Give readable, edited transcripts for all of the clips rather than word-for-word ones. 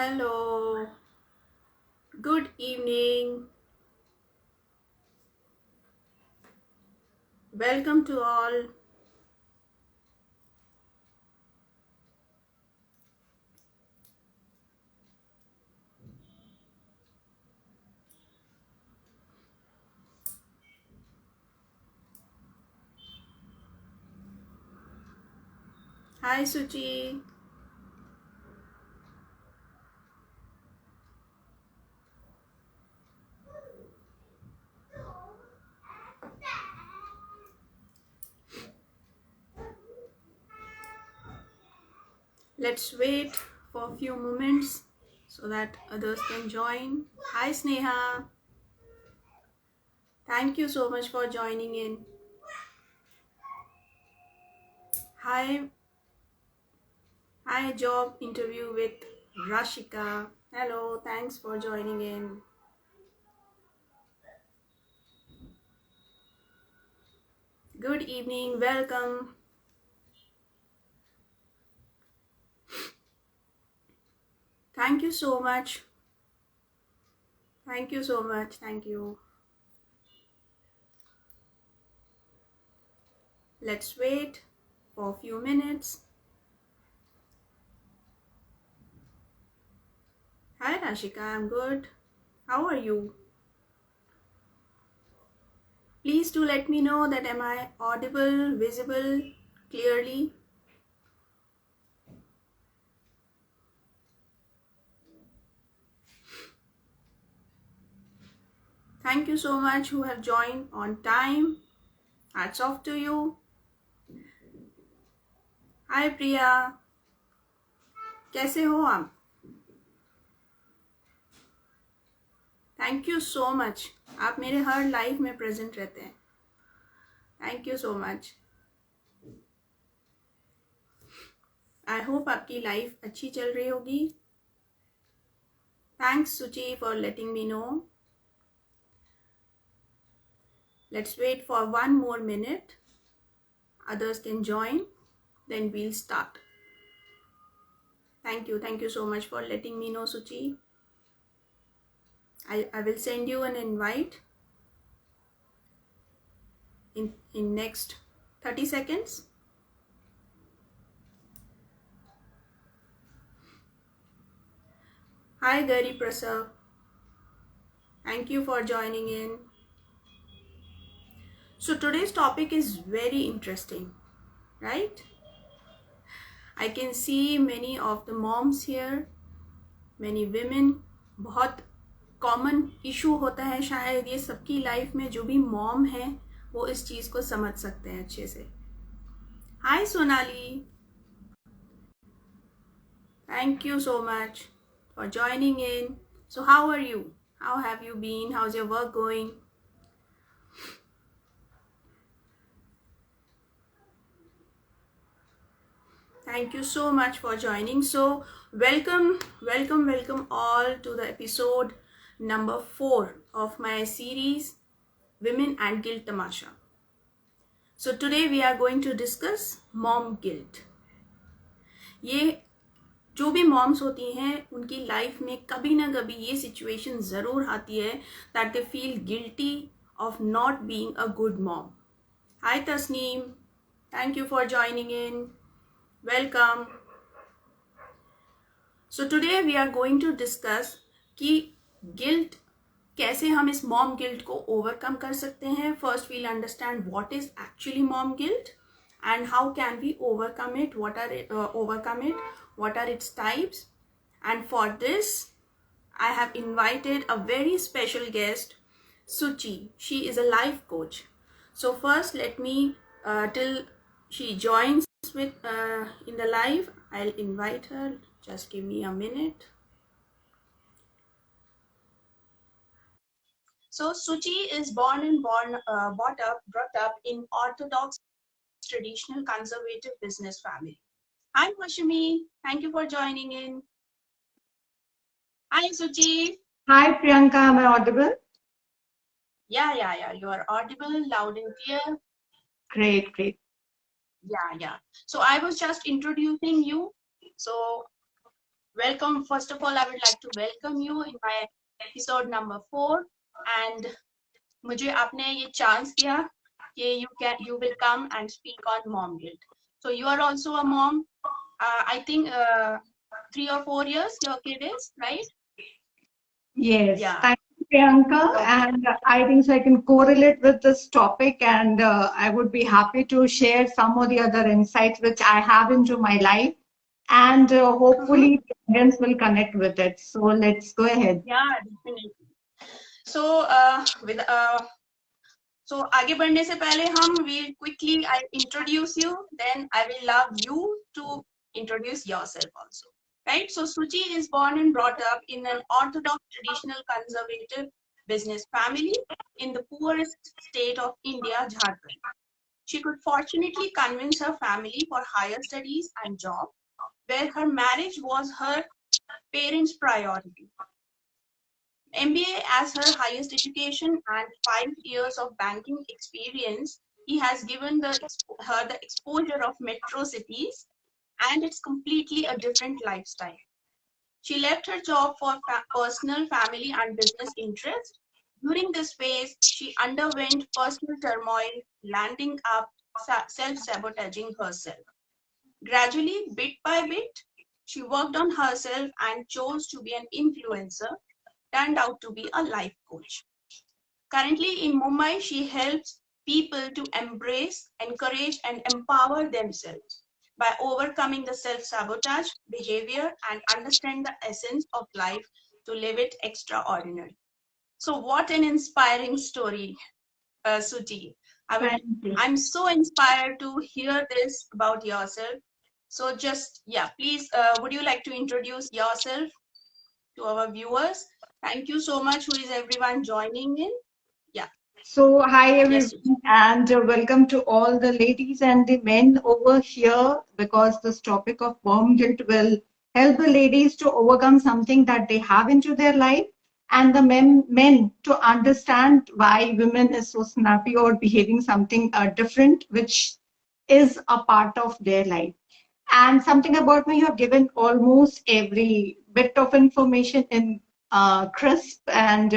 Hello, good evening. Welcome to all. Hi, Suchi. Let's wait for a few moments so that others can join. Hi, Sneha. Thank you so much for joining in. Hi, job interview with Rashika. Hello, thanks for joining in. Good evening, welcome. Thank you so much. Thank you so much. Thank you. Let's wait for a few minutes. Hi, Rashika. I'm good. How are you? Please do let me know that am I audible, visible, clearly. Thank you so much who have joined on time. Hats off to you. Hi Priya, कैसे हो आप? Thank you so much. आप मेरे हर life में present रहते हैं. Thank you so much. I hope आपकी life अच्छी चल रही होगी. Thanks Suchi for letting me know. Let's wait for one more minute. Others can join. Then we'll start. Thank you so much for letting me know, Suchi. I will send you an invite in next 30 seconds. Hi Gary Prasad. Thank you for joining in. So today's topic is very interesting, right? I can see many of the moms here, many women. बहुत common issue होता है, शायद ये सबकी life में. जो भी mom है वो इस चीज को समझ सकते हैं अच्छे से. हाय Sonali, thank you so much for joining in. So how are you? How have you been? How's your work going? Thank you so much for joining. So welcome all to the episode number 4 of my series Women and Guilt Tamasha. So today we are going to discuss mom guilt. ये जो भी moms होती हैं उनकी life में कभी ना कभी ये सिचुएशन ज़रूर आती है that they feel guilty of not being a good mom. Hi Tasneem, thank you for joining in. Welcome. So today we are going to discuss कि guilt कैसे हम इस mom guilt को overcome कर सकते हैं. First we'll understand what is actually mom guilt and how can we overcome it, what are its types. And for this I have invited a very special guest, Suchi. She is a life coach. So first let me till she joins with in the live, I'll invite her. Just give me a minute. So Suchi is brought up in orthodox, traditional, conservative business family. Hi Mashimi, thank you for joining in. Hi Suchi. Hi Priyanka, am I audible? Yeah. You are audible, loud and clear. Great. Yeah. So I was just introducing you. So welcome. First of all, I would like to welcome you in my episode number 4. And मुझे आपने ये chance दिया कि you will come and speak on mom guilt. So you are also a mom. I think 3 or 4 years your kid is, right? Yes, Yeah. thank you, Priyanka. Okay. And I think so I can correlate with this topic, and I would be happy to share some of the other insights which I have into my life, and Mm-hmm. hopefully the audience will connect with it. So let's go ahead. Yeah, definitely. So with So आगे बढ़ने से पहले हम will quickly I introduce you, then I will love you to introduce yourself also. Right? So Suchi is born and brought up in an orthodox, traditional, conservative business family in the poorest state of India, Jharkhand. She could fortunately convince her family for higher studies and job, where her marriage was her parents' priority. MBA as her highest education and 5 years of banking experience, he has given her the exposure of metro cities, and it's completely a different lifestyle. She left her job for personal, family, and business interest. During this phase, she underwent personal turmoil, landing up self-sabotaging herself. Gradually, bit by bit, she worked on herself and chose to be an influencer, turned out to be a life coach. Currently in Mumbai, she helps people to embrace, encourage, and empower themselves by overcoming the self-sabotage behavior and understand the essence of life to live it extraordinary. So what an inspiring story, Suji. Thank you. I'm so inspired to hear this about yourself. So just, yeah, please, would you like to introduce yourself to our viewers? Thank you so much. Who is everyone joining in? Yeah. So, hi Yes, everyone, Suchi. and welcome to all the ladies and the men over here because this topic of mom guilt will help the ladies to overcome something that they have into their life, and the men to understand why women is so snappy or behaving something different, which is a part of their life. And something about me, you have given almost every bit of information in crisp. And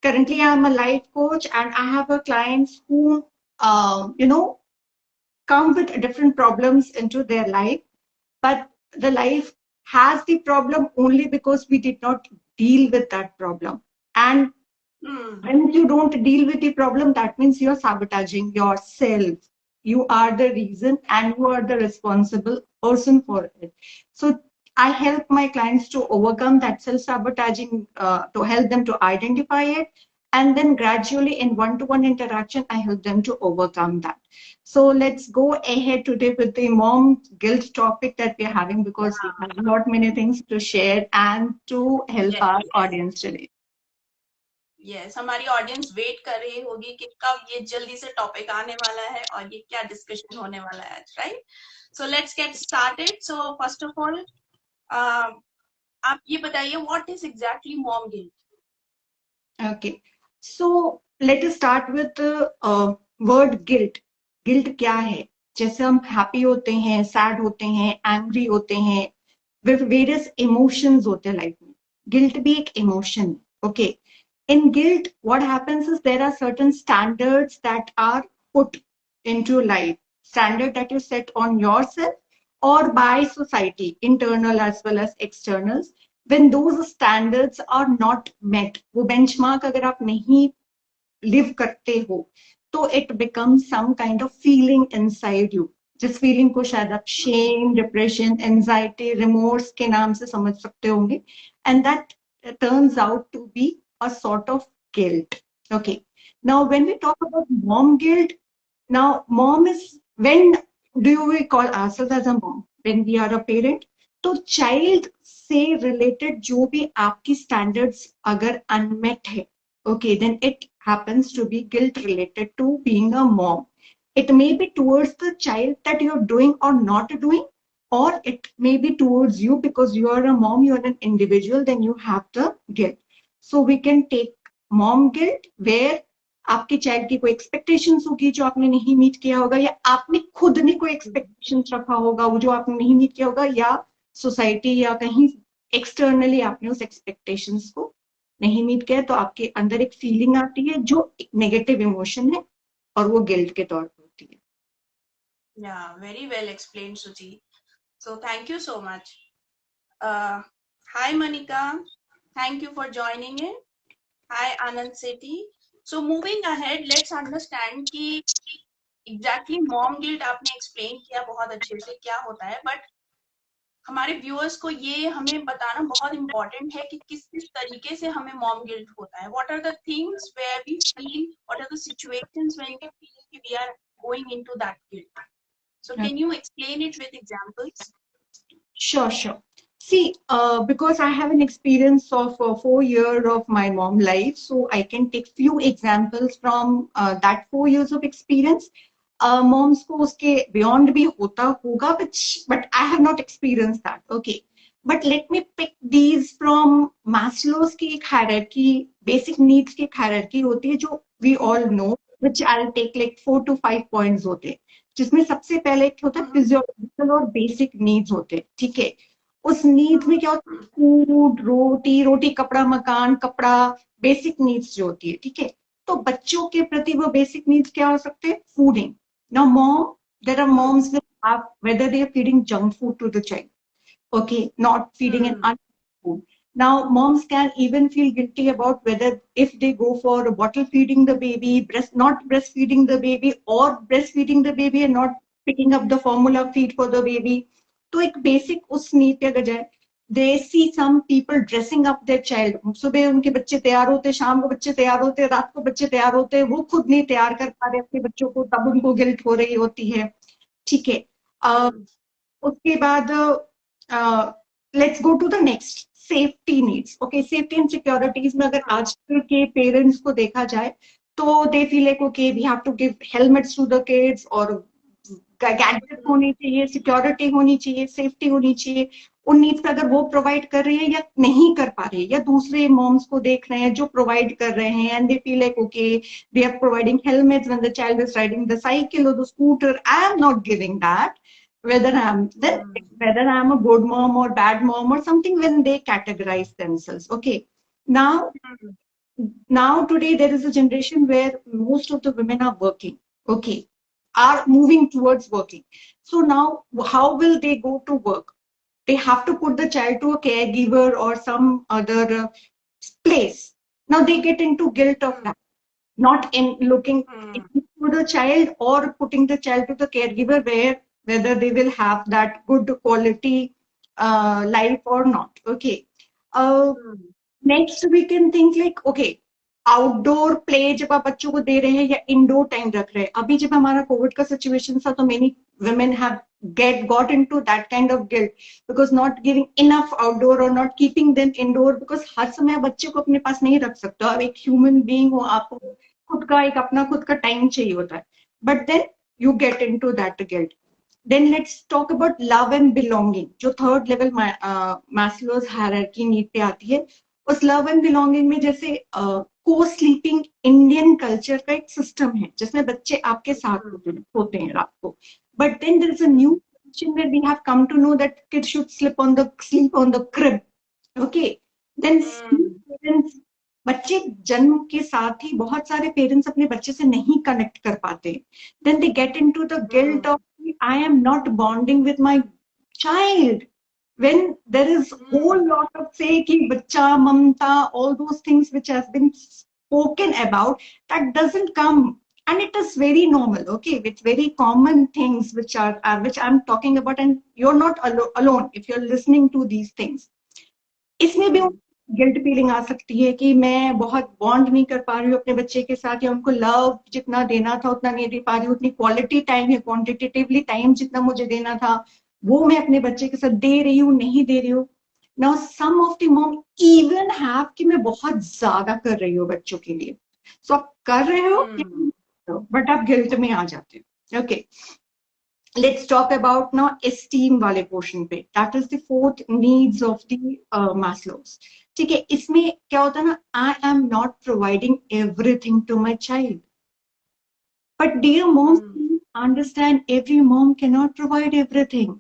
currently, I'm a life coach, and I have a clients who, come with different problems into their life. But the life has the problem only because we did not deal with that problem. And Hmm. when you don't deal with the problem, that means you're sabotaging yourself. You are the reason and you are the responsible person for it. So I help my clients to overcome that self-sabotaging, to help them to identify it. And then gradually in one-to-one interaction, I help them to overcome that. So let's go ahead today with the mom guilt topic that we're having because we have not many things to share and to help Yes, our audience today. yes, हमारी audience wait कर रही होगी कि कब ये जल्दी से topic आने वाला है और ये क्या डिस्कशन होने वाला है, right? So let's get started. So first of all आप ये बताइए what is exactly mom guilt? Okay. So let us start with the word guilt. Guilt क्या है? जैसे हम happy होते हैं, sad होते हैं, angry होते हैं, with various emotions होते हैं life में. Guilt भी एक emotion. Okay. In guilt, what happens is there are certain standards that are put into life. Standard that you set on yourself or by society, internal as well as externals. When those standards are not met, वो benchmark अगर आप नहीं live करते हो, तो it becomes some kind of feeling inside you. जिस feeling को शायद आप shame, depression, anxiety, remorse के नाम से समझ सकते होंगे, and that turns out to be a sort of guilt. Okay. Now, when we talk about mom guilt, now mom is when do we call ourselves as a mom? When we are a parent. तो child से related जो भी आपकी standards अगर unmet है, okay, then it happens to be guilt related to being a mom. It may be towards the child that you're doing or not doing, or it may be towards you because you are a mom, you're an individual, then you have the guilt. So we can take mom guilt where आपके child की कोई expectations होगी जो आपने नहीं meet किया होगा, या आपने खुद ने कोई एक्सपेक्टेशंस रखा होगा वो जो आपने नहीं मीट किया होगा, या सोसाइटी या कहीं एक्सटर्नली आपने उस एक्सपेक्टेशंस को नहीं मीट किया, तो आपके अंदर एक फीलिंग आती है जो एक नेगेटिव इमोशन है और वो गिल्ट के तौर पर होती है. Yeah, very well explained, Suchi. So thank you so much. Hi Monica, thank you for joining in. Hi Anand Sethi. So moving ahead, let's understand कि exactly mom guilt आपने explain किया बहुत अच्छे से क्या होता है, but हमारे व्यूअर्स को ये हमें बताना बहुत इम्पोर्टेंट है कि किस किस तरीके से हमें मॉम गिल्ट होता है. What are the things where we feel, what are the situations when we feel कि we are going into that guilt. So can you explain it with examples? Sure, sure. See, because I have an experience of 4 years of my mom life, so I can take few examples from that 4 years of experience. Moms को उसके beyond भी होता होगा, but I have not experienced that. Okay, but let me pick these from Maslow's की एक hierarchy, basic needs की एक hierarchy होती है जो we all know, which I'll take like 4 to 5 points होते हैं. जिसमें सबसे पहले एक होता है फिजियोलॉजिकल और बेसिक नीड्स होते हैं. ठीक है, उस नीड्स में क्या होता है, फूड, रोटी, रोटी कपड़ा, मकान, कपड़ा, बेसिक नीड्स जो होती है. ठीक है, तो बच्चों के प्रति वो बेसिक नीड्स क्या हो सकते हैं, fooding. Now mom, there are moms will have whether they are feeding junk food to the child, okay, not feeding an unhealthy food. Now moms can even feel guilty about whether if they go for bottle feeding the baby, not breastfeeding the baby, or breastfeeding the baby and not picking up the formula feed for the baby. तो एक basic उस need पे अगर जाए, they see some people dressing up their child. सुबह उनके बच्चे तैयार होते, शाम को बच्चे तैयार होते, रात को बच्चे तैयार होते, वो खुद नहीं तैयार कर पा रहे अपने बच्चों को, तब उनको गिल्ट हो रही होती है. ठीक है, उसके बाद let's go to the next, safety needs. Okay, safety and securities में अगर आजकल के पेरेंट्स को देखा जाए तो they feel like okay we have to give helmets to the kids, और गैजेट होने चाहिए, सिक्योरिटी होनी चाहिए, सेफ्टी होनी चाहिए. उन नीड्स पे अगर वो प्रोवाइड कर रही है या नहीं कर पा रही है, या दूसरे मॉम्स को देख रहे हैं जो प्रोवाइड कर रहे हैं, and they feel like okay they are providing helmets when the child is riding the cycle और the scooter, I am not giving that. Whether I'm a good mom or bad mom or something, when they categorize themselves. Okay, now today there is a generation where most of the women are working, okay, are moving towards working. So now how will they go to work? They have to put the child to a caregiver or some other place. Now they get into guilt of that, not in looking into the child or putting the child to the caregiver, whether they will have that good quality life or not. Okay, next we can think like okay, outdoor play जब आप बच्चों को दे रहे हैं या indoor time रख रहे हैं. अभी जब हमारा कोविड का सिचुएशन था तो many women have got into that kind of guilt because not giving enough outdoor or not keeping them indoor, because हर समय बच्चे को अपने पास नहीं रख सकते. आप एक ह्यूमन बीइंग हो, आपको खुद का एक अपना खुद का टाइम चाहिए होता है, but then you get into that guilt. Then let's talk about love and belonging, जो third level Maslow's hierarchy need पे आती है. उस लव एंड बिलोंगिंग में जैसे को स्लीपिंग इंडियन कल्चर का एक सिस्टम है जिसमें बच्चे आपके साथ होते हैं रात को, but then there is a new where we have come to know that kids should sleep on the crib. Okay, then parents, बच्चे जन्म के साथ ही बहुत सारे पेरेंट्स अपने बच्चे से नहीं कनेक्ट कर पाते. Then they get into the guilt of I am not bonding with my child, when there is whole lot of say ki bacha, mamta, all those things which has been spoken about, that doesn't come, and it is very normal. Okay, it's very common things which I'm talking about, and you're not alone if you're listening to these things. इसमें भी guilt feeling आ सकती है कि मैं बहुत bond नहीं कर पा रही हूँ अपने बच्चे के साथ, या उनको लव जितना देना था उतना नहीं दे पा रही हूँ, उतनी क्वालिटी टाइम या क्वांटिटेटिवली टाइम जितना मुझे देना था वो मैं अपने बच्चे के साथ दे रही हूँ नहीं दे रही हूँ. Now some of the mom even have कि मैं बहुत ज्यादा कर रही हूँ बच्चों के लिए. सो आप कर रहे हो बट आप गिल्ट में आ जाते हो. Okay, let's talk about now esteem वाले पोर्शन पे. that is the fourth needs of the Maslows. ठीक है, इसमें क्या होता है ना, I am not providing everything to my child, but dear moms, understand every mom cannot provide everything.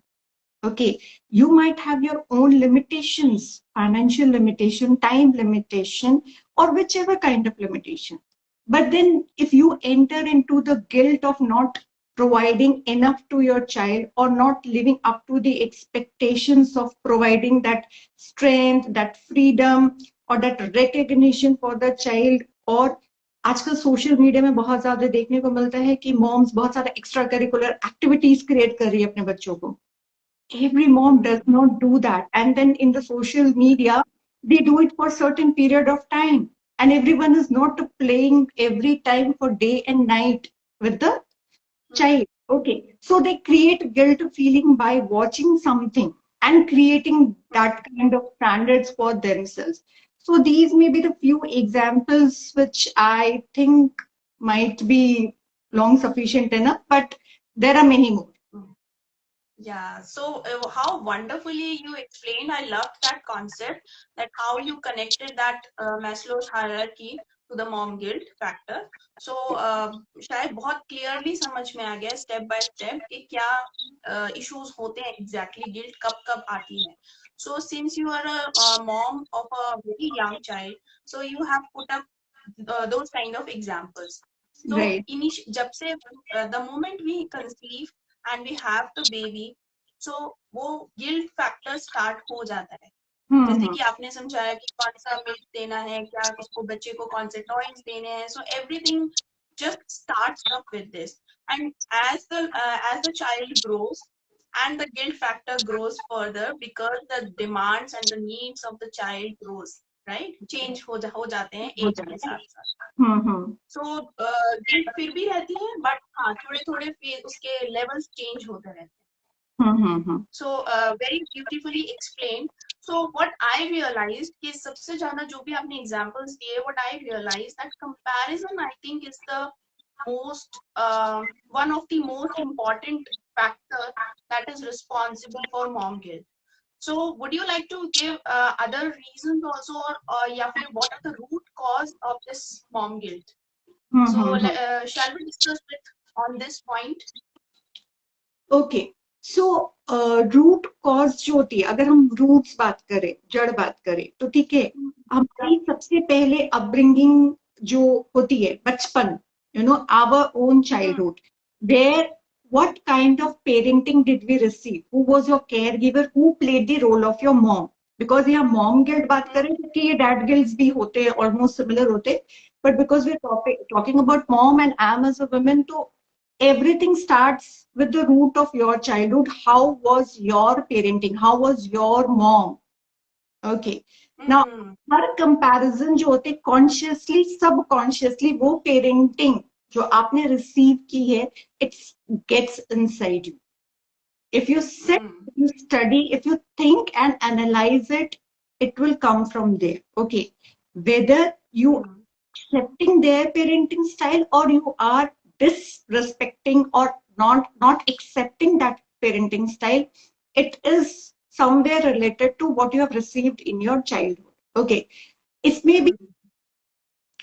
Okay, you might have your own limitations, financial limitation, time limitation, or whichever kind of limitation. But then if you enter into the guilt of not providing enough to your child or not living up to the expectations of providing that strength, that freedom, or that recognition for the child, और आजकल social media में बहुत ज्यादा देखने को मिलता है कि मॉम्स बहुत सारा एक्स्ट्रा करिकुलर एक्टिविटीज क्रिएट कर रही है अपने बच्चों को. Every mom does not do that, and then in the social media they do it for certain period of time, and everyone is not playing every time for day and night with the child. Okay, so they create guilt feeling by watching something and creating that kind of standards for themselves. So these may be the few examples which I think might be long sufficient enough, but there are many more. Yeah, so how wonderfully you explained. I loved that concept, that how you connected that Maslow's hierarchy to the mom guilt factor. So शायद बहुत clearly समझ में आ गया step by step कि क्या issues होते हैं exactly, guilt कब कब आती है. So since you are a mom of a very young child, so you have put up those kind of examples. So Right. जब से the moment we conceive and we have the baby, so वो guilt factor start हो जाता है. जैसे कि आपने समझाया कि कौन सा मिल्क देना है, क्या उसको बच्चे को कौन से टॉयज देने हैं. So everything just starts up with this, and as the child grows and the guilt factor grows further because the demands and the needs of the child grows, right, change हो जाते हैं as के साथ साथ. So guilt फिर भी रहती है, but हाँ थोड़े थोड़े उसके levels change होते रहते हैं. So very beautifully explained. So what I realized कि सबसे ज्यादा जो भी आपने examples दिए, what I realized that comparison I think is the most one of the most important factor that is responsible for mom guilt. So would you like to give other reasons also, or या फिर what are the root cause of this mom guilt? So shall we discuss on this point? Okay, so root cause जो होती है, अगर हम roots बात करें, जड़ बात करें, तो ठीक है, हमारी सबसे पहले अपब्रिंगिंग जो होती है बचपन, you know, our own childhood, where what kind of parenting did we receive, who was your caregiver, who played the role of your mom? Because यहाँ mom guilt बात करें तो ये dad guilts भी होते हैं, almost similar होते हैं, but because we're talking about mom and am as a woman, तो everything starts with the root of your childhood. How was your parenting? How was your mom? Okay. Now, her comparison जो होते consciously, subconsciously, वो parenting जो आपने receive की है, it gets inside you. If you sit, if you study, if you think and analyze it, it will come from there. Okay. Whether you accepting their parenting style or you are disrespecting or not accepting that parenting style, it is somewhere related to what you have received in your childhood. Okay, it may be.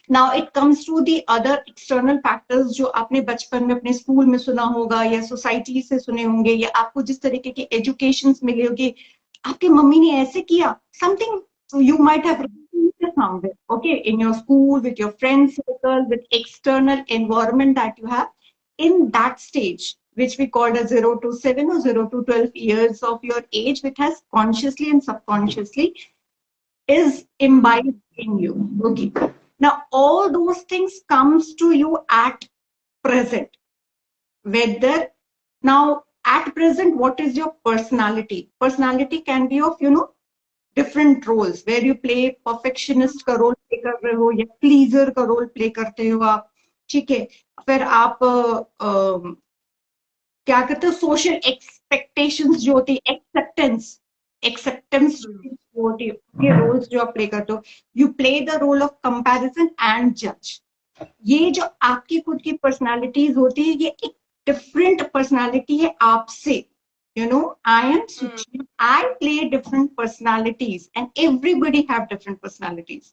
Now it comes to the other external factors जो आपने बचपन में अपने school में सुना होगा या society से सुने होंगे या आपको जिस तरीके की एजुकेशन मिली होगी, आपके मम्मी ने ऐसे किया, something you might have received somewhere, okay, in your school, with your friend circle, with external environment that you have in that stage, which we called as 0 to 7 or 0 to 12 years of your age, which has consciously and subconsciously is imbibed in you. Okay. Now all those things comes to you at present. Whether now at present, what is your personality? Personality can be of, you know, different roles where you play perfectionist का role play कर रहे हो या pleaser का role play करते हो आप, ठीक है, फिर आप क्या करते हो, सोशल एक्सपेक्टेशंस जो होती है, एक्सेप्टेंस जो होती है, ये रोल्स जो आप प्ले करते हो, you play the role of comparison and जज. ये जो आपकी खुद की पर्सनालिटीज होती है, ये एक डिफरेंट पर्सनालिटी है आपसे. You know, I am Suchi. I play different personalities, and everybody have different personalities.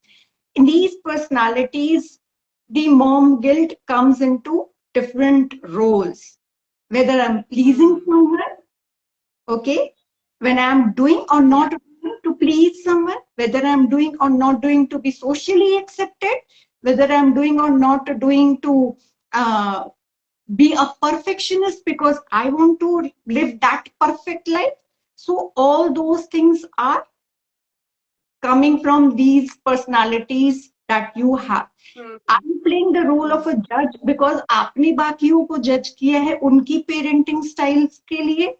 In these personalities, the mom guilt comes into different roles. Whether I'm pleasing someone, okay, when I'm doing or not doing to please someone, whether I'm doing or not doing to be socially accepted, whether I'm doing or not doing to be a perfectionist because I want to live that perfect life. So all those things are coming from these personalities that you have. I'm playing the role of a judge because आपने बाकियों को जज किया है उनकी parenting styles के लिए,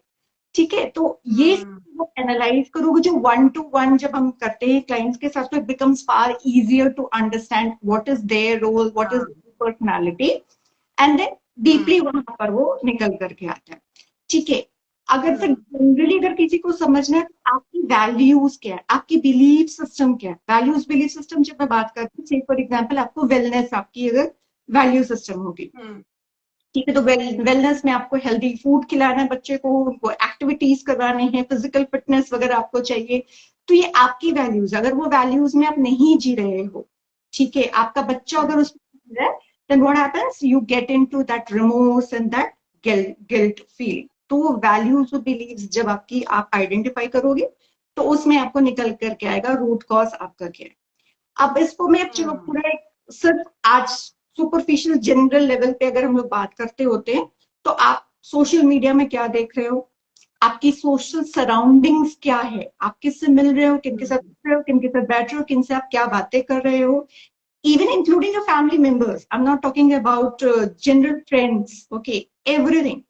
ठीक है? तो ये वो एनालाइज करोगे जो 1-to-1 जब हम करते हैं क्लाइंट्स के साथ, तो it becomes far easier to understand what is their role, what is personality, and then deeply वहां पर वो निकल करके आता है, ठीक है? अगर फिर जनरली अगर किसी को समझना है तो आपकी वैल्यूज क्या है, आपकी बिलीफ सिस्टम क्या है, वैल्यूज बिलीफ सिस्टम जब मैं बात करती हूँ, से फॉर एग्जांपल आपको वेलनेस आपकी अगर वैल्यू सिस्टम होगी, ठीक है, तो वेलनेस में आपको हेल्दी फूड खिलाना है बच्चे को, उनको एक्टिविटीज करवाने हैं, फिजिकल फिटनेस वगैरह आपको चाहिए, तो ये आपकी वैल्यूज, अगर वो वैल्यूज में आप नहीं जी रहे हो, ठीक है, आपका बच्चा अगर उसमें जी रहा है, then what happens, you get into that remorse and that guilt feeling. तो वैल्यूज और बिलीव्स जब आपकी आप आइडेंटिफाई करोगे तो उसमें आपको निकल करके आएगा रूट कॉज आपका क्या है। अब इसको मैं चलो पूरा सिर्फ आज सुपरफिशियल जनरल लेवल पे अगर हम लोग बात करते होते हैं, तो आप सोशल मीडिया में क्या देख रहे हो, आपकी सोशल सराउंडिंग्स क्या है, आप किससे मिल रहे हो, किनके साथ रहे हो, किनके साथ बैठ रहे हो, किनसे आप क्या बातें कर रहे हो, even including your family members. I'm not talking about general friends. Okay, everything.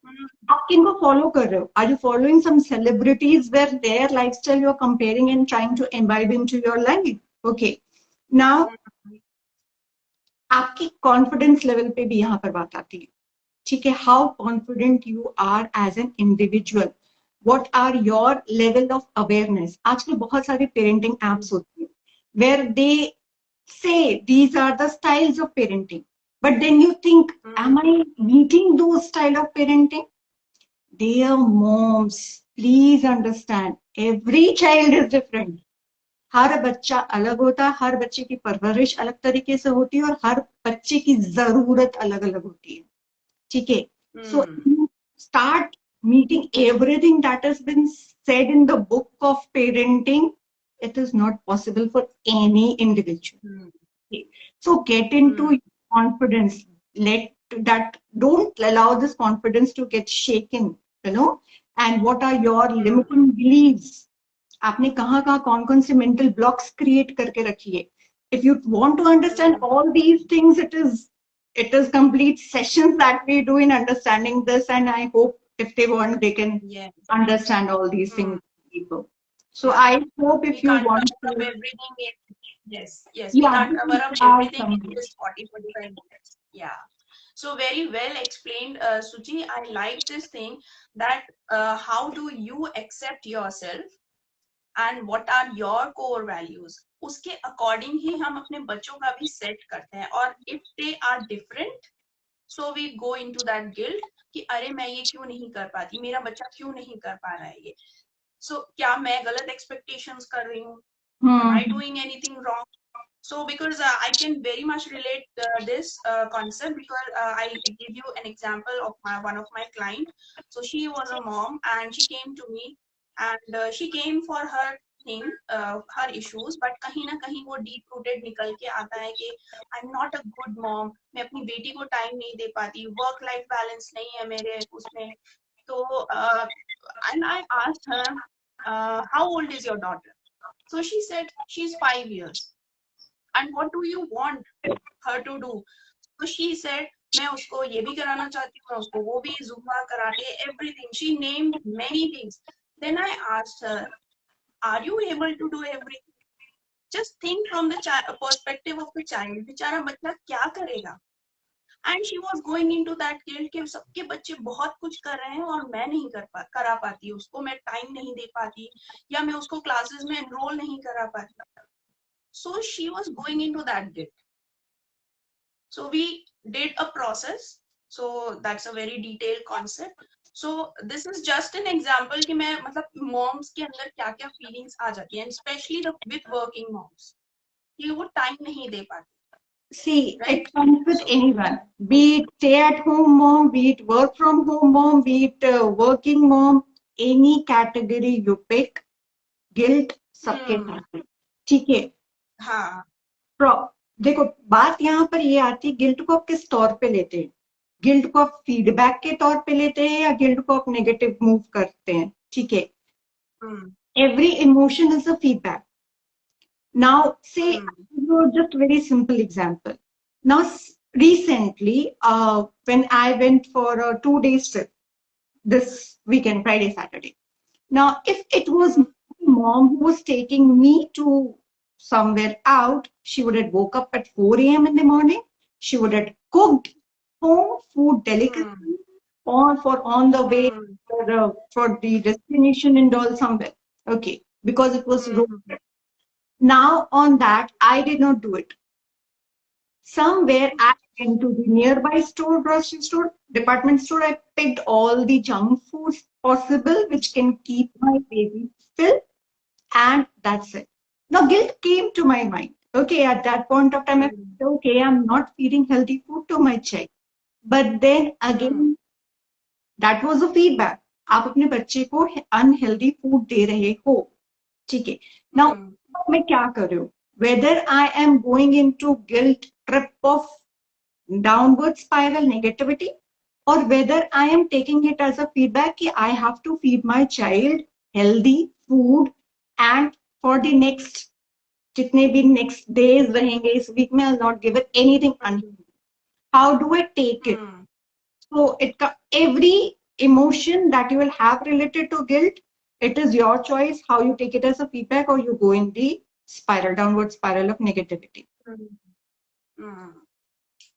आप किनको follow कर रहे हो? Are you following some celebrities where their lifestyle you are comparing and trying to imbibe into your life? Okay. Now, आपकी confidence level पे भी यहाँ पर बात आती है, ठीक है? How confident you are as an individual. What are your level of awareness? आजकल बहुत सारे parenting apps होती हैं where they say these are the styles of parenting, but then you think, am I meeting those style of parenting? Dear moms, please understand, every child is different. हर बच्चा अलग होता है, हर बच्चे की परवरिश अलग तरीके से होती है और हर बच्चे की जरूरत अलग अलग होती है, ठीक है? So you start meeting everything that has been said in the book of parenting, it is not possible for any individual. So get into confidence. Let that, don't allow this confidence to get shaken, you know. And what are your limiting beliefs? आपने कहाँ कहाँ कौन से mental blocks create करके रखी है? If you want to understand all these things, it is complete sessions that we do in understanding this, and I hope if they want, they can understand all these things deeper. So I hope if you want to everything. Yes, we can't cover up everything in just 40-45 minutes. Yeah. So very well explained, Suchi. I like this thing that how do you accept yourself and what are your core values. उसके according ही हम अपने बच्चों का भी set करते हैं, और if they are different, so we go into that guilt कि अरे मैं ये क्यों नहीं कर पाती, मेरा बच्चा क्यों नहीं कर पा रहा है ये, so क्या मैं गलत expectations कर रही हूँ, am I doing anything wrong? So because I can very much relate this concept, because I'll give you an example of one of my client. So she was a mom and she came to me, and she came for her thing, her issues, but कहीं ना कहीं वो deep rooted निकल के आता है कि I'm not a good mom, मैं अपनी बेटी को time नहीं दे पाती, work life balance नहीं है मेरे उसमें, तो and I asked her, how old is your daughter? So she said she's 5 years. And what do you want her to do? So she said, मैं उसको ये भी कराना चाहती हूँ, उसको वो भी, zumba, karate, everything. She named many things. Then I asked her, are you able to do everything? Just think from the perspective of the child. बेचारा बच्चा क्या करेगा? And she was going into that guilt कि सबके बच्चे बहुत कुछ कर रहे हैं और मैं नहीं करा पाती, उसको मैं टाइम नहीं दे पाती, या मैं उसको क्लासेस में एनरोल नहीं करा पाती. So she was going into that guilt. So we did a process. So that's a very detailed concept. So this is just an example कि मैं मतलब moms के अंदर क्या क्या feelings आ जाती हैं, especially with working moms, कि वो time नहीं दे पाती. See, right? It comes with anyone, be it stay-at-home mom, be it work from home mom, be it working mom, any category you pick, guilt सबके साथ है, ठीक है? हाँ देखो बात यहाँ पर ये आती है, गिल्ट को आप किस तौर पे लेते हैं? गिल्ट को आप फीडबैक के तौर पे लेते हैं या गिल्ट को आप नेगेटिव मूव करते हैं? ठीक है, every emotion is a feedback. Now, say, just very simple example. Now, recently, when I went for a 2 day trip this weekend, Friday, Saturday. Now, if it was my mom who was taking me to somewhere out, she would have woke up at 4 a.m. in the morning. She would have cooked home food delicacy or for on the way for the destination and all somewhere. Okay, because it was road trip. Now on that, I did not do it. Somewhere I went to the nearby store, grocery store, department store. I picked all the junk foods possible which can keep my baby filled, and that's it. Now guilt came to my mind. Okay, at that point of time, I said, okay, I'm not feeding healthy food to my child. But then again, that was a feedback. आप अपने बच्चे को unhealthy food दे रहे हो, ठीक है? Now मैं क्या कर रही हूँ? Whether I am going into guilt trip of downward spiral negativity, or whether I am taking it as a feedback कि I have to feed my child healthy food and for the next जितने भी next days रहेंगे इस week में I'll not give it anything unhealthy. How do I take it? So every emotion that you will have related to guilt, it is your choice how you take it as a feedback or you go in the spiral, downward spiral of negativity.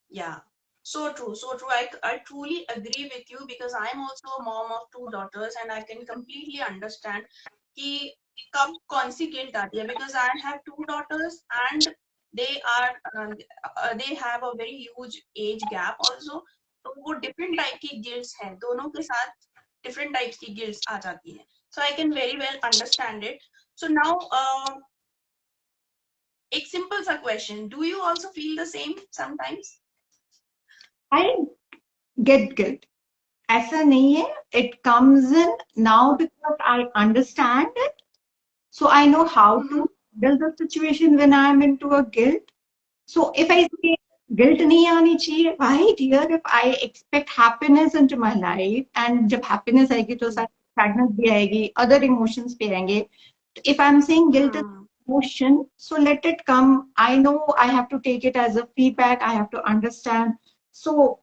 Yeah, so true, so true. I truly agree with you because I'm also a mom of 2 daughters and I can completely understand कि कब कौन सी guilt आती है, because I have 2 daughters and they have a very huge age gap also. तो वो different type की guilts हैं, दोनों के साथ different types की guilts आ जाती हैं. So I can very well understand it. So now एक simple सा question, do you also feel the same sometimes? I get guilt. ऐसा नहीं है. It comes in now because I understand it. So I know how to handle the situation when I am into a guilt. So if I say guilt नहीं आनी चाहिए, why dear? If I expect happiness into my life and जब happiness आएगी तो sadness भी आएगी, other emotions भी आएंगे. If I'm saying guilt is emotion, so let it come. I know I have to take it as a feedback. I have to understand. So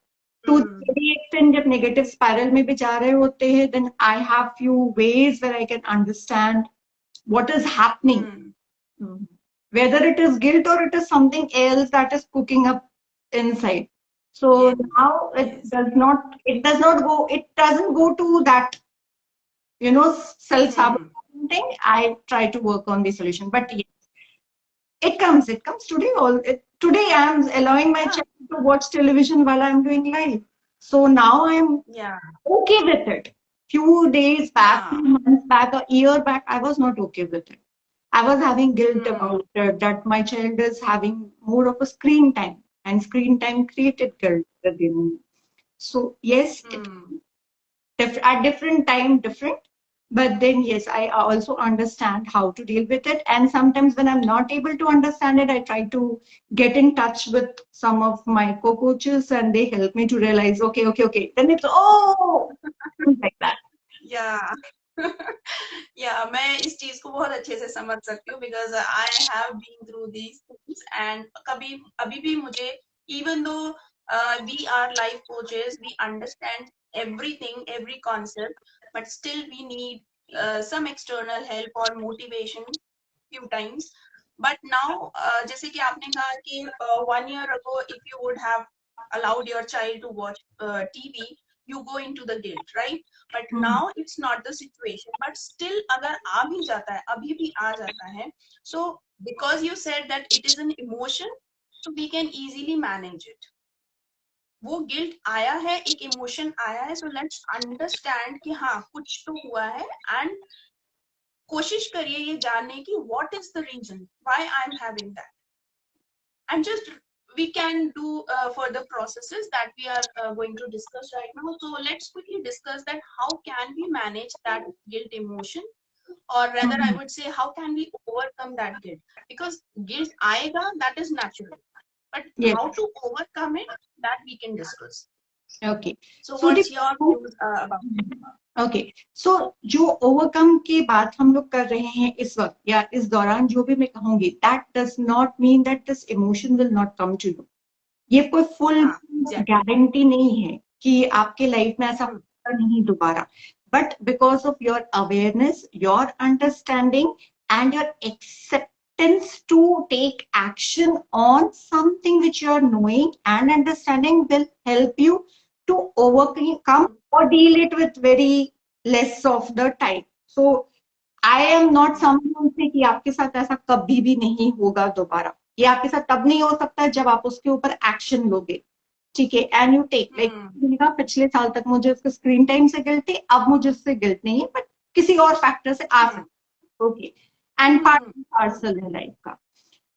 to the extent जब negative spiral में भी जा रहे होते हैं, then I have few ways where I can understand what is happening. Whether it is guilt or it is something else that is cooking up inside. So now it does not go, it doesn't go to that, self-sabotaging thing. I try to work on the solution, but yes, it comes today. Today I am allowing my child to watch television while I'm doing live. So now I'm okay with it. Few days back, few months back, a year back, I was not okay with it. I was having guilt about that my child is having more of a screen time, and screen time created guilt within me. So yes, at different time, different. But then yes, I also understand how to deal with it. And sometimes when I'm not able to understand it, I try to get in touch with some of my co-coaches, and they help me to realize, okay. Then it's like that. Yeah. Yeah, मैं इस चीज को बहुत अच्छे से समझ सकती हूँ because I have been through these things and कभी अभी भी मुझे, even though we are life coaches, we understand everything, every concept, but still we need some external help or motivation few times. But now जैसे कि आपने कहा कि 1 year ago if you would have allowed your child to watch TV, you go into the guilt, right? But now it's not the situation, but still अगर आ भी जाता है, अभी भी आ जाता है, so because you said that it is an emotion, so we can easily manage it. वो guilt आया है, एक इमोशन आया है, so let's understand कि हाँ कुछ तो हुआ है, and कोशिश करिए ये जानने की what is the reason why I'm having that, and just we can do further processes that we are going to discuss right now. So let's quickly discuss that how can we manage that guilt emotion, or rather I would say how can we overcome that guilt, because guilt aega, that is natural, but Yes. how to overcome it, that we can discuss. Okay. So So the what's your views about it? Okay so जो overcome की बात हम लोग कर रहे हैं इस वक्त या इस दौरान जो भी मैं कहूंगी that does not mean that this emotion will not come to you. ये कोई फुल हाँ, exactly. गारंटी नहीं है कि आपके लाइफ में ऐसा होगा नहीं दोबारा, but because of your awareness, your understanding and your acceptance to take action on something which you are knowing and understanding will help you to overcome or deal it with very less of the time. So I am not someone से कि आपके साथ ऐसा कभी भी नहीं होगा दोबारा. ये आपके साथ तब नहीं हो सकता जब आप उसके ऊपर एक्शन लोगे, ठीक है. एंड यू टेक लाइक पिछले साल तक मुझे उसके स्क्रीन टाइम से गिल्ट थी, अब मुझे उससे गिल्ट नहीं है, बट किसी और फैक्टर से आ सकता. ओके, एंड पार्सल है लाइफ का.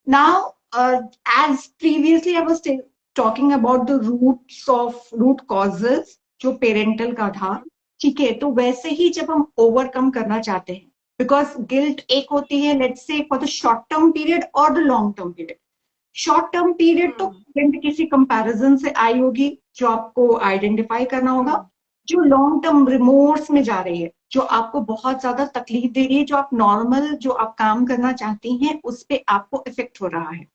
Now, as previously I was talking about the root causes जो पेरेंटल का था, ठीक है, तो वैसे ही जब हम ओवरकम करना चाहते हैं, बिकॉज गिल्ट एक होती है let's say for the short term period और the long term period. Short term period तो किसी कंपैरिजन से आई होगी जो आपको आइडेंटिफाई करना होगा. जो लॉन्ग टर्म रिमोर्स में जा रही है, जो आपको बहुत ज्यादा तकलीफ दे रही है, जो आप नॉर्मल जो आप काम करना चाहती हैं उस पे आपको इफेक्ट हो रहा है.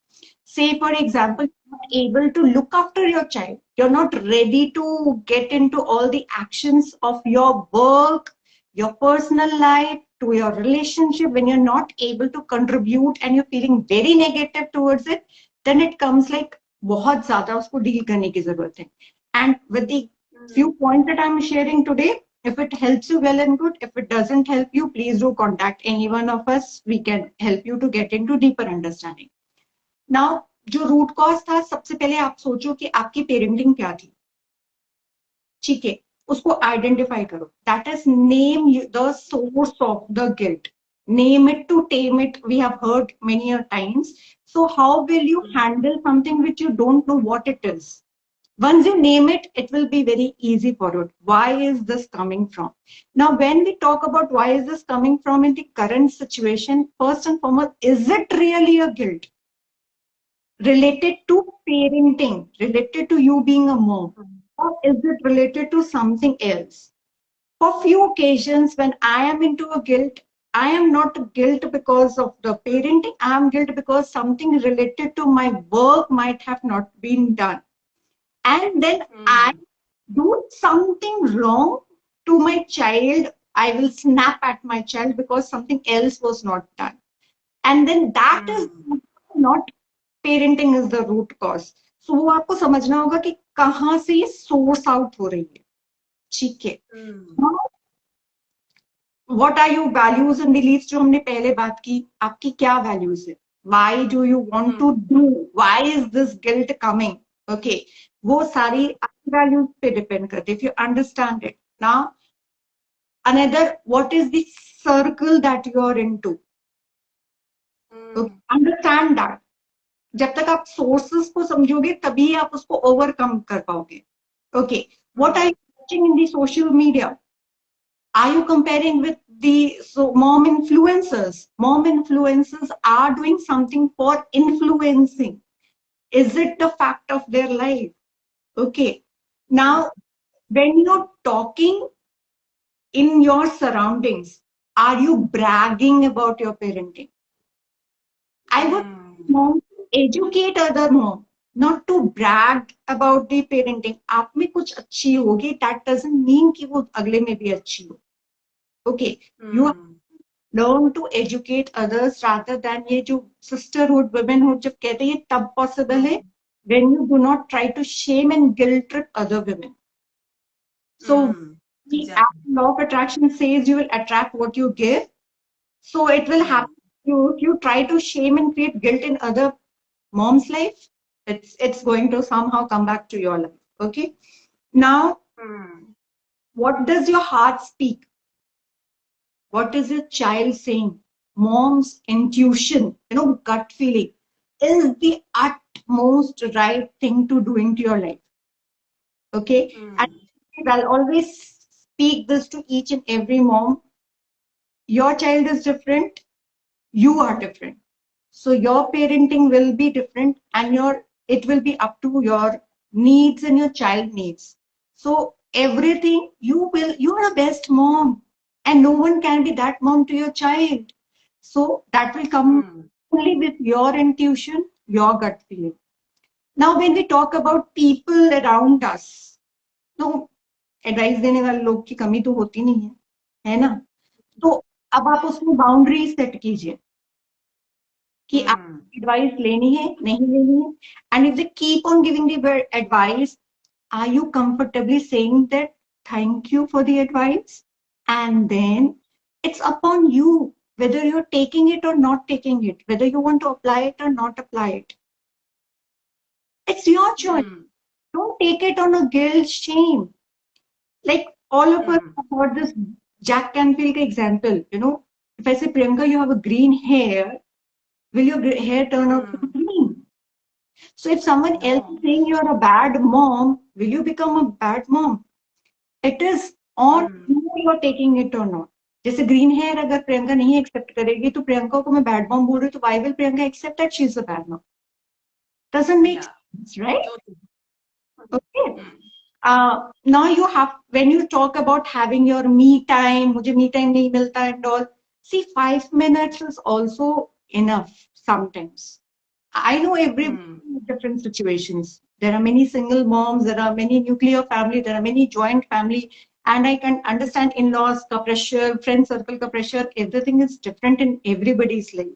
Say for example, you're not able to look after your child. You're not ready to get into all the actions of your work, your personal life, to your relationship. When you're not able to contribute and you're feeling very negative towards it, then it comes like बहुत ज्यादा उसको deal करने की जरूरत है. And with the few points that I'm sharing today, if it helps you, well and good. If it doesn't help you, please do contact any one of us. We can help you to get into deeper understanding. Now जो root cause था, सबसे पहले आप सोचो कि आपकी parenting क्या थी, ठीक है, उसको आइडेंटिफाई करो. That is name the source of the guilt. Name it to tame it, we have heard many times. So how will you handle something which you don't know what it is? Once you name it, it will be very easy for you. Why is this coming from? Now, when we talk about why is this coming from in the current situation, first and foremost, is it really a guilt related to parenting, related to you being a mom, or is it related to something else? For few occasions, when I am into a guilt, I am not guilt because of the parenting. I am guilt because something related to my work might have not been done. And then I do something wrong to my child. I will snap at my child because something else was not done. And then that is not parenting is the root cause. So वो आपको समझना होगा कि कहाँ से ये source out हो रही है, ठीक है. What are your values and beliefs जो हमने पहले बात की, आपकी क्या values है? Why do you want to do? Why is this guilt coming? Okay, वो सारी आपकी values पे depend करते. If you understand it. Now, another, what is the circle that you are into? Okay, understand that. जब तक आप sources को समझोगे तभी आप उसको overcome कर पाओगे. Okay, what are you watching in the social media? Are you comparing with the mom influencers? Mom influencers are doing something for influencing. Is it the fact of their life? Okay. Now, when you're talking in your surroundings, are you bragging about your parenting? I would mom educate other mom, not to brag about the parenting. आप में कुछ अच्छी होगी, that doesn't mean कि वो अगले में भी अच्छी हो. Okay, you learn to educate others rather than ये जो sisterhood, womanhood जब कहते हैं तब possible है when you do not try to shame and guilt trip other women. So the law of attraction says you will attract what you give. So it will happen. If you try to shame and create guilt in other mom's life, it's going to somehow come back to your life. Okay. Now, what does your heart speak? What is your child saying? Mom's intuition, gut feeling. is the utmost right thing to doing to your life. Okay, and I'll always speak this to each and every mom. Your child is different, you are different. So your parenting will be different, and it will be up to your needs and your child needs. So everything you are a best mom, and no one can be that mom to your child. So that will come only with your intuition, your gut feeling. Now, when we talk about people around us, तो advice देने वाले लोग की कमी तो होती नहीं है ना? तो अब आप उसमें बाउंड्री सेट कीजिए कि आप एडवाइस लेनी है, नहीं लेनी है. And if they keep on giving the advice, are you comfortably saying that thank you for the advice? And then it's upon you whether you're taking it or not taking it, whether you want to apply it or not apply it. It's your choice. Don't take it on a guilt, shame. Like all of us have heard this Jack Canfield example. You know, if I say, Priyanka, you have a green hair, will your hair turn out to be green? So if someone else is saying you're a bad mom, will you become a bad mom? It is on you you're taking it or not. जैसे green hair अगर प्रियंका नहीं accept करेगी तो प्रियंका को मैं bad mom बोल रही हूँ, तो why will Priyanka accept that she's a bad mom? Doesn't make sense, right? Okay. Now you have, when you talk about having your me time, मुझे me time नहीं मिलता and all. See, 5 minutes is also enough sometimes. I know every different situations. There are many single moms, there are many nuclear family, there are many joint family, and I can understand in-laws ka pressure, friend circle ka pressure. Everything is different in everybody's life.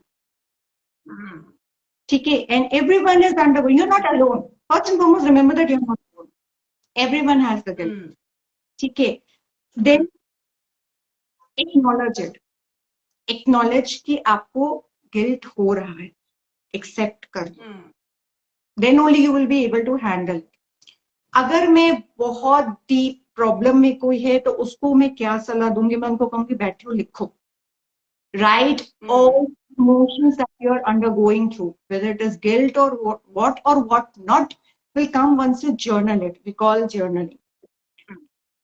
Okay, and everyone is undergoing. You're not alone. First and foremost, remember that you're not alone. Everyone has the guilt. Okay, then acknowledge it. Acknowledge कि आपको guilt हो रहा है. Accept कर. Then only you will be able to handle. अगर मैं बहुत deep problem में कोई है तो उसको मैं क्या सलाह दूंगी? मैं उनको कहूंगी बैठो लिखो. Write all emotions that you are undergoing through, whether it is guilt or what not will come once you journal it. We call journaling.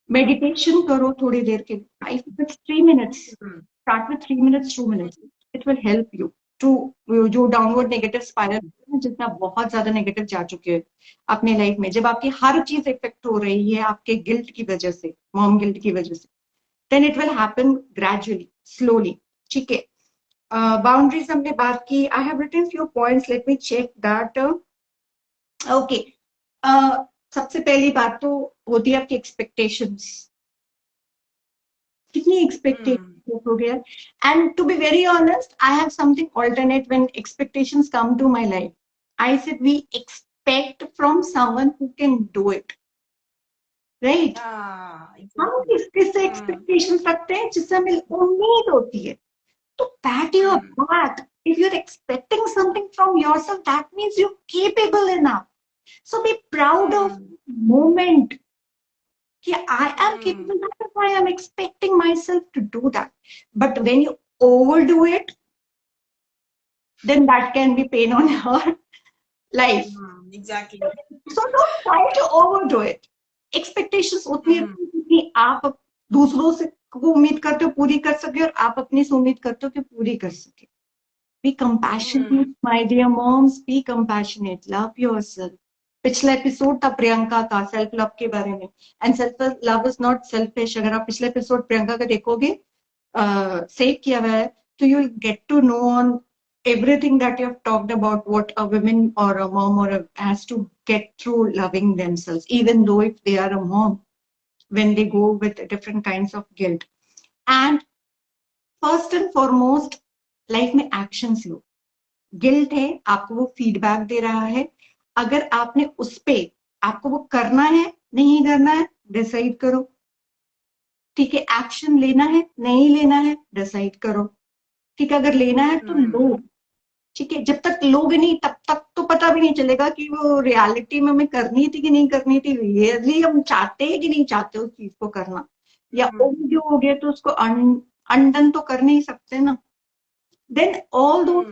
Meditation करो थोड़ी देर के लिए. If it's 3 minutes, start with 3 minutes, 2 minutes. It will help you to जो downward negative spiral जितना बहुत ज्यादा negative जा चुके हैं अपने लाइफ में, जब आपकी हर चीज इफेक्ट हो रही है आपके गिल्ट की वजह से, मॉम गिल्ट की वजह से, then it will happen gradually, slowly. ठीक है. बाउंड्रीज हमने बात की. I have written few points, let me check that. Okay, सबसे पहली बात तो होती है आपकी एक्सपेक्टेशंस. कितनी एक्सपेक्टेशंस हो गया? And to be very honest, I have something alternate when expectations come to my life. I said we expect from someone who can do it, right? हम किससे एक्सपेक्टेशंस रखते हैं? जिससे हमें उम्मीद होती है. तो pat your back. If you're expecting something from yourself, that means you're capable enough. So be proud of the moment. Yeah, I am capable. That is why I'm expecting myself to do that. But when you overdo it, then that can be pain on your life. Exactly. So don't try to overdo it. Expectations उतनी जितनी आप दूसरों से को उम्मीद करते हो पूरी कर सके और आप अपनी से उम्मीद करते हो कि पूरी कर सके. Be compassionate, my dear moms. Be compassionate. Love yourself. पिछला एपिसोड था प्रियंका का सेल्फ लव के बारे में. And self love is not selfish. अगर आप पिछले एपिसोड प्रियंका का देखोगे, सेव किया हुआ है, तो you will get to know on everything that you have talked about, what a woman or a mom or has to get through loving themselves, even though if they are a mom, when they go with different kinds of guilt. And first and foremost, life में actions लो. Guilt है, आपको वो feedback दे रहा है. अगर आपने उस पे आपको वो करना है नहीं करना है, डिसाइड करो. ठीक है, एक्शन लेना है नहीं लेना है, डिसाइड करो. ठीक है, अगर लेना है तो लो. ठीक है, जब तक लोगे नहीं तब तक तो पता भी नहीं चलेगा कि वो रियलिटी में हमें करनी थी कि नहीं करनी थी. रियली हम चाहते हैं कि नहीं चाहते उस चीज को करना, या जो हो गया तो उसको अनडन तो कर नहीं सकते ना. Then all those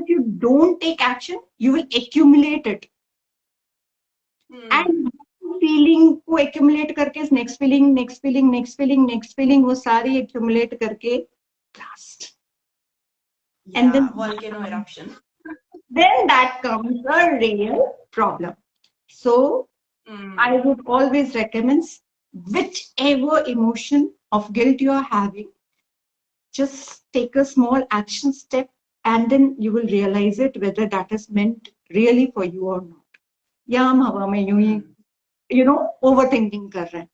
if you don't take action, you will accumulate it. And feeling को accumulate करके next feeling, next feeling, next feeling, next feeling, वो सारी accumulate करके blast. Yeah, and then volcano eruption. Then that comes a real problem. So I would always recommend, whichever emotion of guilt you are having, just take a small action step and then you will realize it whether that is meant really for you or not. या हम हवा में यूं ही overthinking कर रहे हैं.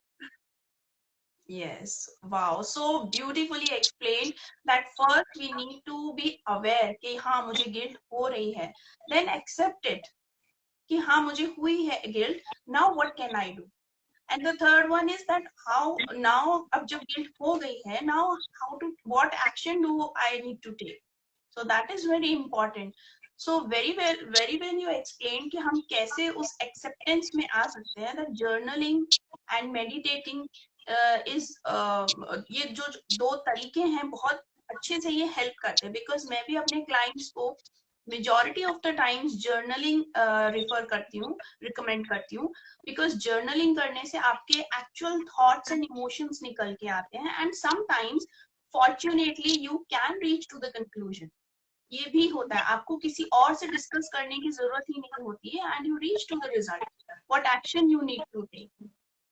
Yes, wow, so beautifully explained that first we need to be aware कि हाँ मुझे guilt हो रही है, then accept it कि हाँ मुझे हुई है guilt, now what can I do? And the third one is that how now अब जब guilt हो गई है, now what action do I need to take? So that is very important. So very well you explained कि हम कैसे उस acceptance में आ सकते हैं. That journaling and meditating is ये जो दो तरीके हैं बहुत अच्छे से ये help करते हैं, because मैं भी अपने clients को majority of the times journaling refer करती हूँ, recommend करती हूँ, because journaling करने से आपके actual thoughts and emotions निकल के आते हैं, and sometimes fortunately you can reach to the conclusion. ये भी होता है, आपको किसी और से डिस्कस करने की जरूरत ही नहीं होती है, and you reach to the result what action you need to take.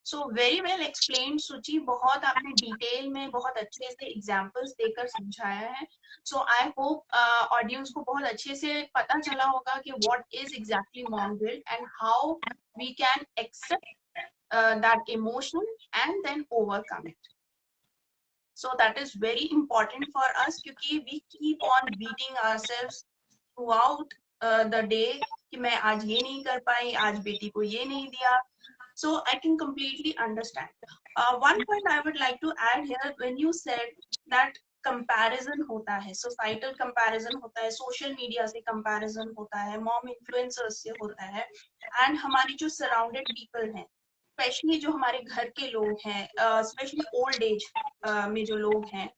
So very well explained Suchi, बहुत आपने डिटेल में बहुत अच्छे से एग्जांपल्स देकर समझाया है. सो आई होप ऑडियंस को बहुत अच्छे से पता चला होगा कि what is exactly mom guilt and how we can accept that emotion and then overcome it. So that is very important for us क्योंकि we keep on beating ourselves throughout the day कि मैं आज ये नहीं कर पाई, आज बेटी को ये नहीं दिया. So I can completely understand. One point I would like to add here, when you said that comparison होता है, societal comparison होता है, social media से comparison होता है, mom influencers से होता है, and हमारी जो surrounded people हैं, स्पेशली जो हमारे घर के लोग हैं, स्पेशली ओल्ड एज में जो लोग हैं,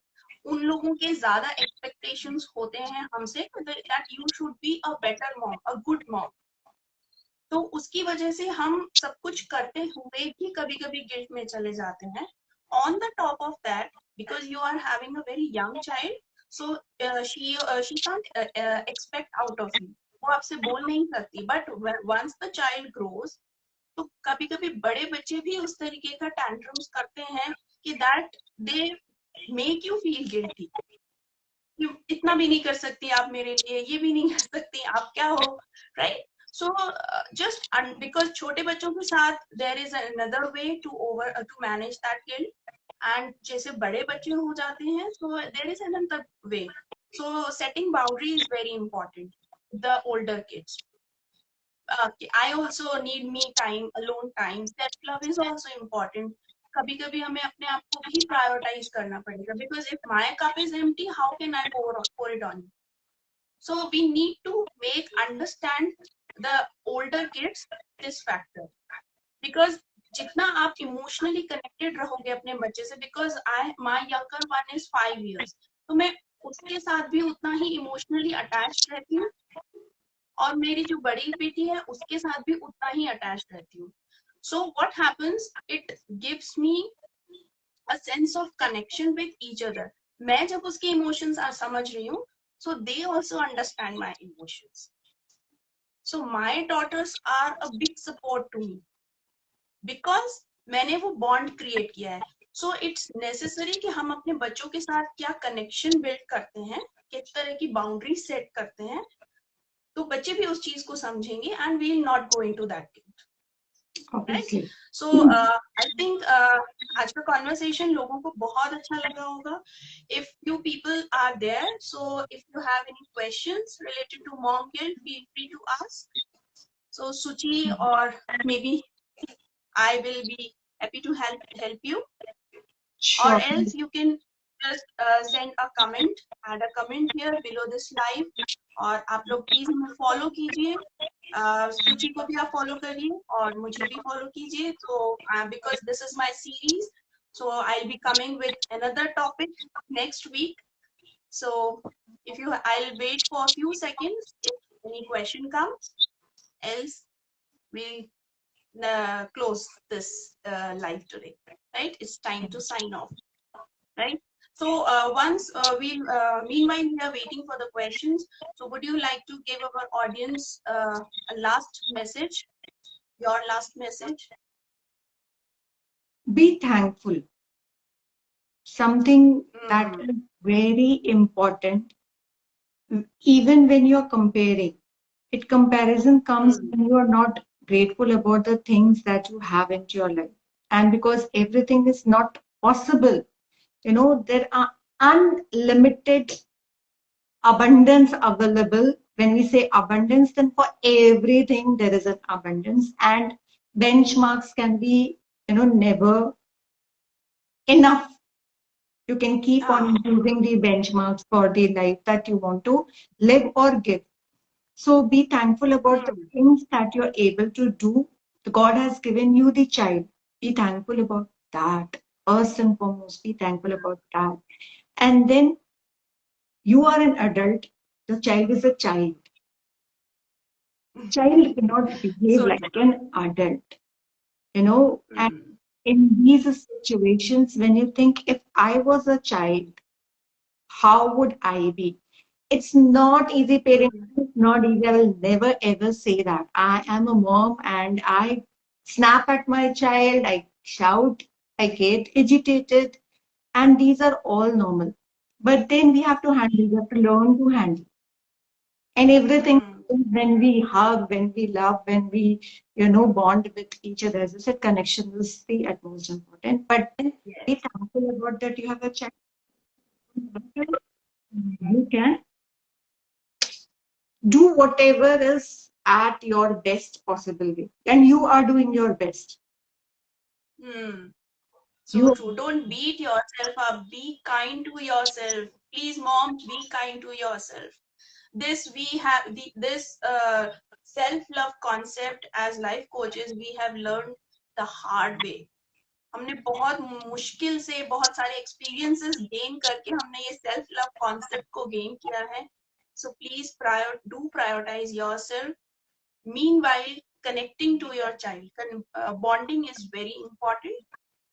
उन लोगों के ज्यादा एक्सपेक्टेशंस होते हैं हमसे that you should be a better mom, a good mom. तो उसकी वजह से हम सब कुछ करते हुए भी कभी कभी गिल्ट में चले जाते हैं. On the top of that, because you are having a very young child, so she can't expect out of you. वो आपसे बोल नहीं सकती, but once the child grows, तो कभी कभी बड़े बच्चे भी उस तरीके का टैंट्रम्स करते हैं कि that they make you feel guilty. इतना भी नहीं कर सकती आप मेरे लिए, ये भी नहीं कर सकती, आप क्या हो, राइट? सो जस्ट बिकॉज छोटे बच्चों के साथ there is another way to manage that guilt, and जैसे बड़े बच्चे हो जाते हैं so there is another way. So setting boundary is very important. The older kids, I also need me time, alone time. Self love is also important. कभी कभी हमें अपने आप को भी प्रायोरिटाइज करना पड़ेगा, because if my cup is empty, how can I pour it on you? So we need to understand the older kids this factor, because जितना आप इमोशनली कनेक्टेड रहोगे अपने बच्चे से, because my younger one is 5 years, तो मैं उसके साथ भी उतना ही इमोशनली अटैच्ड रहती हूँ, और मेरी जो बड़ी बेटी है उसके साथ भी उतना ही अटैच्ड रहती हूँ. So what happens, it gives me a sense of connection with each other. मैं जब उसके इमोशंस समझ रही हूँ, so they also understand my emotions. So my daughters are a big support to me, because मैंने वो बॉन्ड क्रिएट किया है. सो इट्स नेसेसरी कि हम अपने बच्चों के साथ क्या कनेक्शन बिल्ड करते हैं, किस तरह की बाउंड्री सेट करते हैं, तो बच्चे भी उस चीज को समझेंगे, and we will not go into that guilt. Right? So I think आज का कॉन्वर्सेशन लोगों को बहुत अच्छा लगा होगा. If you people are there, so if you have any questions related to mom guilt, feel free to ask. So Suchi और maybe I will be happy to help you. Or else you can just send a comment, add a comment here below this live. और आप लोग please हमें follow कीजिए, सुचि को भी आप फॉलो करिए और मुझे भी फॉलो कीजिए. तो because this is my series, so I'll be coming with another topic next week. So I'll wait for a few seconds if any question comes, else we'll close this live today, right? It's time to sign off, right? So once meanwhile we are waiting for the questions. So would you like to give our audience a last message, your last message? Be thankful. Something that Mm, is very important, even when you're comparing. Comparison comes mm, when you are not grateful about the things that you have into your life. And because everything is not possible, there are unlimited abundance available. When we say abundance, then for everything there is an abundance, and benchmarks can be, never enough. You can keep on ah, improving the benchmarks for the life that you want to live or give. So be thankful about the mm, things that you're able to do. God has given you the child. Be thankful about that. First and foremost, be thankful about that. And then you are an adult. The child is a child. Child cannot behave so like true. an adult, and Mm, in these situations, when you think, if I was a child, how would I be? It's not easy, parenting. mm, It's not easy. I will never ever say that. I am a mom and I snap at my child, I shout, I get agitated, and these are all normal. But then we have to handle, we have to learn to handle. And everything, mm, when we hug, when we love, when we, bond with each other, as I said, connection is the utmost important. But then be yes. thankful about that you have a child. You can do whatever is at your best possible way, and you are doing your best. Mm. So You true. Don't beat yourself up. Be kind to yourself. Please, moms, be kind to yourself. This self-love concept as life coaches we have learned the hard way. हमने बहुत मुश्किल से बहुत सारे experiences gain करके हमने ये self love concept को गेन किया है. So please prioritize yourself. Meanwhile, connecting to your child, bonding is very important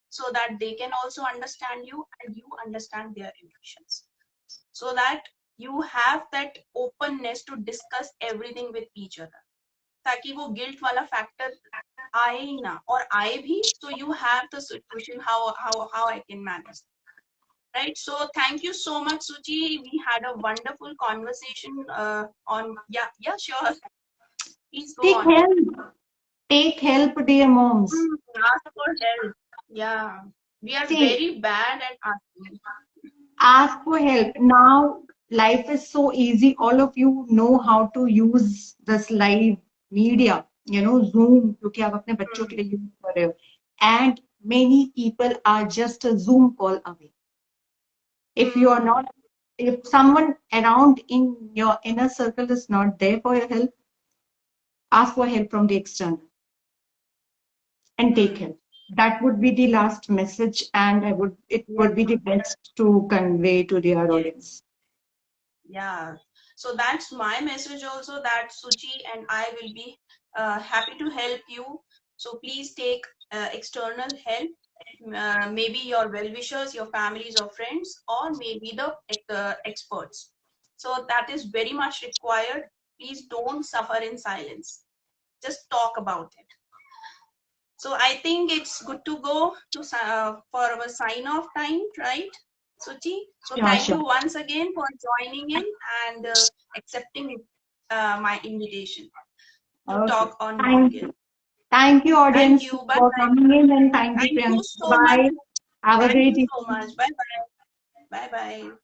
so that they can also understand you and you understand their emotions. So that you have that openness to discuss everything with each other. ताकि वो guilt वाला factor आए ही ना, और आए भी so you have the solution how I can manage, right? So thank you so much, Suchi. We had a wonderful conversation on, yeah, sure, please go take on. help. Take help, dear moms. Ask for help. Yeah, we are See, very bad at asking. ask for help. Now, life is so easy. All of you know how to use this live media, Zoom, क्योंकि आप अपने बच्चों के Hmm. लिए use कर रहे हो. And many people are just a Zoom call away. If you are Hmm. not, if someone around in your inner circle is not there for your help, ask for help from the external and take Hmm. help. That would be the last message, and it Yes. would be the best to convey to their Yes. audience. Yeah, so that's my message also, that Suchi and I will be happy to help you. So please take external help, maybe your well-wishers, your families or friends, or maybe the experts. So that is very much required. Please don't suffer in silence. Just talk about it. So I think it's good to go to for our sign off time, right, Suchi? So Sure, thank sure. you once again for joining in and accepting my invitation to Okay. talk on Thank Momguilt. you. Thank you, Thank audience, you. Bye for bye. coming in, and thank you, Thank you Priyanka. so much. Bye. Have a Thank great you so evening. much. Bye bye. Bye bye.